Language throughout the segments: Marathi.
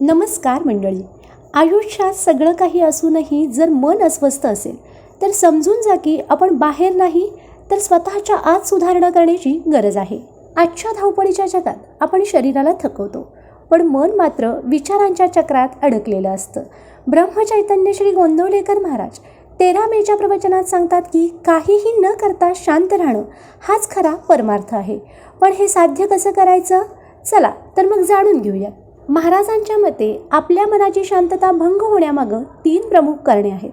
नमस्कार मंडळी. आयुष्यात सगळं काही असूनही जर मन अस्वस्थ असेल तर समजून जा की आपण बाहेर नाही तर स्वतःच्या आत सुधारणा करण्याची गरज आहे. आजच्या धावपळीच्या जगात आपण शरीराला थकवतो पण मन मात्र विचारांच्या चक्रात अडकलेलं असतं. ब्रह्मचैतन्य श्री गोंदवलेकर महाराज 13 मेच्या प्रवचनात सांगतात की काहीही न करता शांत राहणं हाच खरा परमार्थ आहे. पण हे साध्य कसं करायचं? चला तर मग जाणून घेऊया. महाराजांच्या मते आपल्या मनाची शांतता भंग होण्यामागं 3 प्रमुख कारणे आहेत.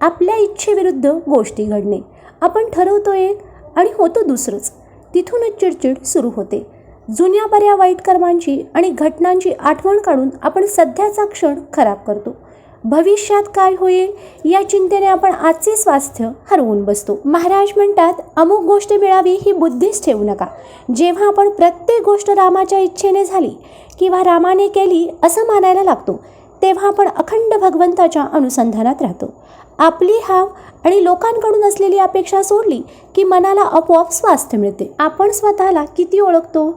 आपल्या इच्छेविरुद्ध गोष्टी घडणे. आपण ठरवतो एक आणि होतो दुसरंच. तिथूनच चिडचिड सुरू होते. जुन्या बऱ्या वाईट कर्मांची आणि घटनांची आठवण काढून आपण सध्याचा क्षण खराब करतो. भविष्यात काय होईल या चिंतेने आपण आजचे स्वास्थ्य हरवून बसतो. महाराज म्हणतात, अमुक गोष्ट मिळावी ही बुद्धीच ठेवू नका. जेव्हा आपण प्रत्येक गोष्ट रामाच्या इच्छेने झाली किंवा रामाने केली असं मानायला लागतो तेव्हा आपण अखंड भगवंताच्या अनुसंधानात राहतो. आपली हाव आणि लोकांकडून असलेली अपेक्षा सोडली की मनाला आपोआप स्वास्थ्य मिळते. आपण स्वतःला किती ओळखतो?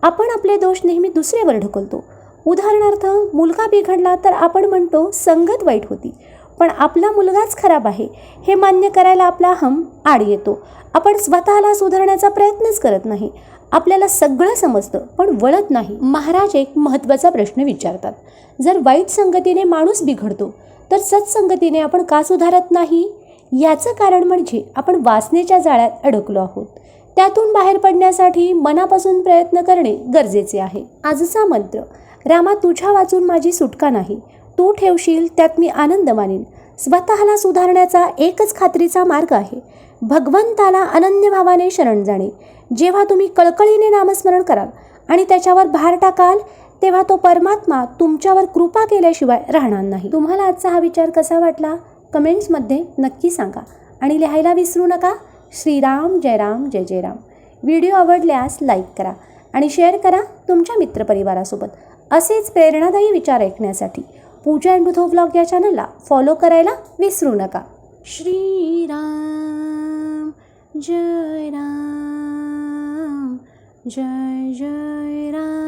आपण आपले दोष नेहमी दुसऱ्यावर ढकलतो. उदाहरणार्थ, मुलगा बिघडला तर आपण म्हणतो संगत वाईट होती. पण आपला मुलगाच खराब आहे हे मान्य करायला आपला हम आड येतो. आपण स्वतःला सुधारण्याचा प्रयत्नच करत नाही. आपल्याला सगळं समजतं पण वळत नाही. महाराज एक महत्त्वाचा प्रश्न विचारतात. जर वाईट संगतीने माणूस बिघडतो तर सत्संगतीने आपण का सुधारत नाही? याचं कारण म्हणजे आपण वासनेच्या जाळ्यात अडकलो आहोत. त्यातून बाहेर पडण्यासाठी मनापासून प्रयत्न करणे गरजेचे आहे. आजचा मंत्र: रामा, तुझ्या वाचून माझी सुटका नाही. तू ठेवशील त्यात मी आनंद मानेन. स्वतःला सुधारण्याचा एकच खात्रीचा मार्ग आहे, भगवंताला अनन्य भावाने शरण जाणे. जेव्हा तुम्ही कळकळीने नामस्मरण कराल आणि त्याच्यावर भार टाकाल तेव्हा तो परमात्मा तुमच्यावर कृपा केल्याशिवाय राहणार नाही. तुम्हाला आजचा हा विचार कसा वाटला कमेंट्समध्ये नक्की सांगा आणि लिहायला विसरू नका. श्रीराम जय राम जय जय राम. व्हिडिओ आवडल्यास लाईक करा आणि शेअर करा तुमच्या मित्रपरिवारासोबत. असेच प्रेरणादायी विचार ऐकण्यासाठी पूजा अँड बुधो व्लॉग या चॅनलला फॉलो करायला विसरू नका. श्रीराम जय राम जय जय राम.